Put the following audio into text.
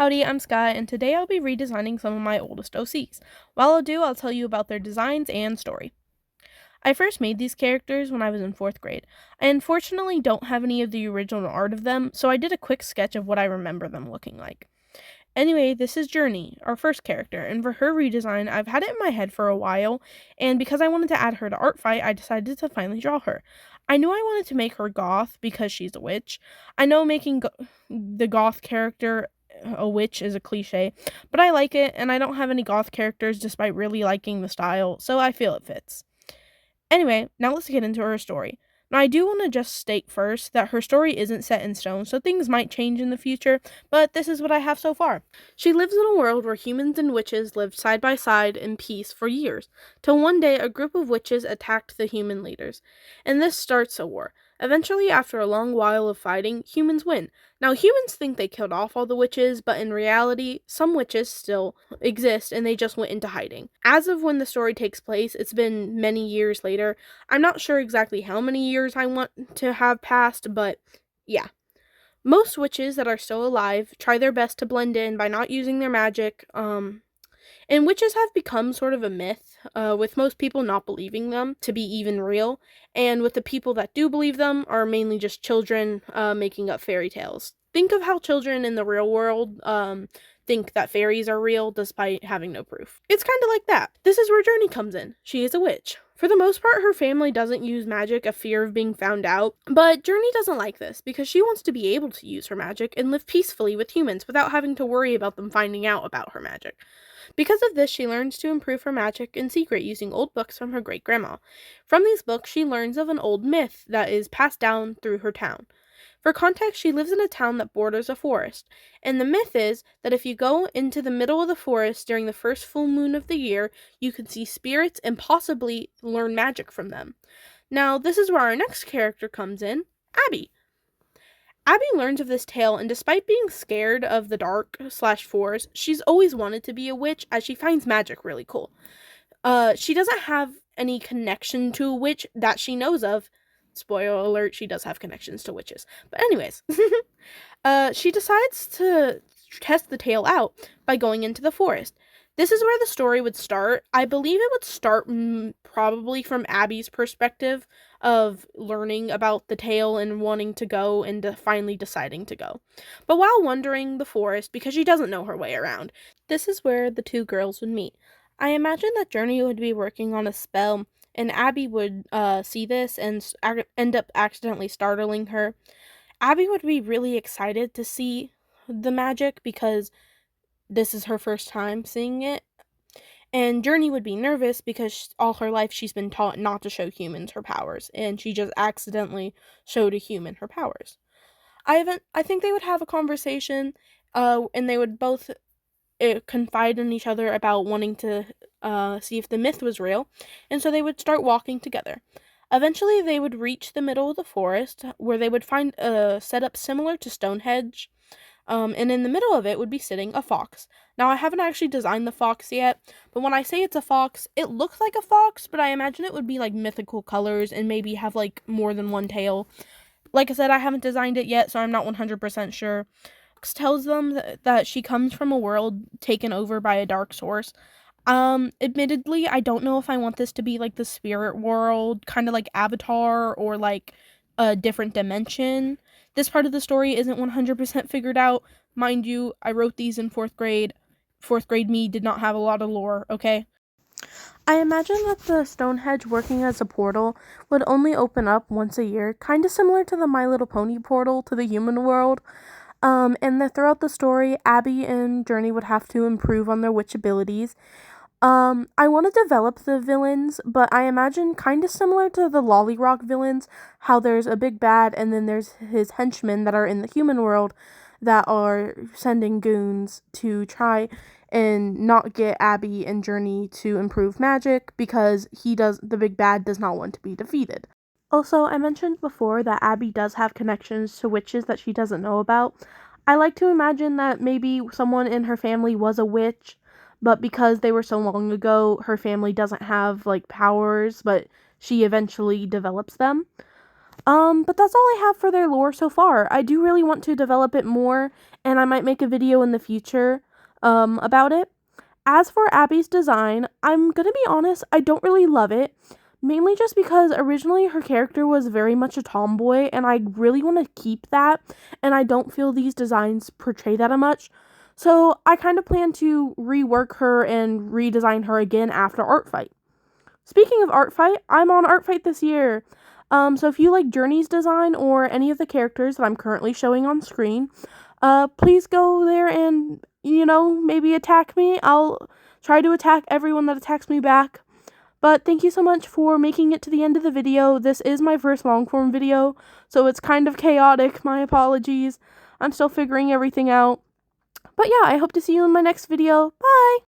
Howdy, I'm Sky, and today I'll be redesigning some of my oldest OCs. While I'll tell you about their designs and story. I first made these characters when I was in 4th grade. I unfortunately don't have any of the original art of them, so I did a quick sketch of what I remember them looking like. Anyway, this is Journey, our first character, and for her redesign, I've had it in my head for a while, and because I wanted to add her to Art Fight, I decided to finally draw her. I knew I wanted to make her goth because she's a witch. I know making the goth character a witch is a cliche, but I like it, and I don't have any goth characters despite really liking the style, so I feel it fits. Anyway, now let's get into her story. Now, I do want to just state first that her story isn't set in stone, so things might change in the future, but this is what I have so far. She lives in a world where humans and witches lived side by side in peace for years, till one day a group of witches attacked the human leaders, and this starts a war. Eventually, after a long while of fighting, humans win. Now, humans think they killed off all the witches, but in reality, some witches still exist and they just went into hiding. As of when the story takes place, it's been many years later. I'm not sure exactly how many years I want to have passed, but yeah. Most witches that are still alive try their best to blend in by not using their magic, and witches have become sort of a myth, with most people not believing them to be even real, and with the people that do believe them are mainly just children making up fairy tales. Think of how children in the real world think that fairies are real despite having no proof. It's kind of like that. This is where Journey comes in. She is a witch. For the most part, her family doesn't use magic a fear of being found out, but Journey doesn't like this because she wants to be able to use her magic and live peacefully with humans without having to worry about them finding out about her magic. Because of this, she learns to improve her magic in secret using old books from her great-grandma. From these books, she learns of an old myth that is passed down through her town. For context, she lives in a town that borders a forest, and the myth is that if you go into the middle of the forest during the first full moon of the year, you can see spirits and possibly learn magic from them. Now, this is where our next character comes in, Abby. Abby learns of this tale, and despite being scared of the dark/forest, she's always wanted to be a witch as she finds magic really cool. She doesn't have any connection to a witch that she knows of. Spoiler alert, she does have connections to witches. But anyways, she decides to test the tale out by going into the forest. This is where the story would start. I believe it would start probably from Abby's perspective of learning about the tale and wanting to go and finally deciding to go. But while wandering the forest, because she doesn't know her way around, this is where the two girls would meet. I imagine that Journey would be working on a spell, and Abby would see this and end up accidentally startling her. Abby would be really excited to see the magic because this is her first time seeing it. And Journey would be nervous because all her life she's been taught not to show humans her powers, and she just accidentally showed a human her powers. I think they would have a conversation, and they would both confide in each other about wanting to see if the myth was real, and so they would start walking together. Eventually, they would reach the middle of the forest, where they would find a setup similar to Stonehenge, and in the middle of it would be sitting a fox. Now, I haven't actually designed the fox yet, but when I say it's a fox, it looks like a fox, but I imagine it would be like mythical colors and maybe have like more than one tail. Like I said, I haven't designed it yet, so I'm not 100% sure. Fox tells them that she comes from a world taken over by a dark source. Admittedly, I don't know if I want this to be like the spirit world, kind of like Avatar, or like a different dimension. This part of the story isn't 100% figured out. Mind you, I wrote these in 4th grade. 4th grade me did not have a lot of lore, okay? I imagine that the Stonehenge working as a portal would only open up once a year, kind of similar to the My Little Pony portal to the human world. And that throughout the story, Abby and Journey would have to improve on their witch abilities. I want to develop the villains, but I imagine kind of similar to the Lolly Rock villains, how there's a big bad and then there's his henchmen that are in the human world that are sending goons to try and not get Abby and Journey to improve magic because the big bad does not want to be defeated. Also, I mentioned before that Abby does have connections to witches that she doesn't know about. I like to imagine that maybe someone in her family was a witch, but because they were so long ago, her family doesn't have, like, powers, but she eventually develops them. But that's all I have for their lore so far. I do really want to develop it more, and I might make a video in the future, about it. As for Abby's design, I'm gonna be honest, I don't really love it. Mainly just because originally her character was very much a tomboy, and I really want to keep that, and I don't feel these designs portray that much. So I kind of plan to rework her and redesign her again after Art Fight. Speaking of Art Fight, I'm on Art Fight this year. So if you like Journey's design or any of the characters that I'm currently showing on screen, please go there and, maybe attack me. I'll try to attack everyone that attacks me back. But thank you so much for making it to the end of the video. This is my first long form video, so it's kind of chaotic. My apologies. I'm still figuring everything out. But yeah, I hope to see you in my next video. Bye!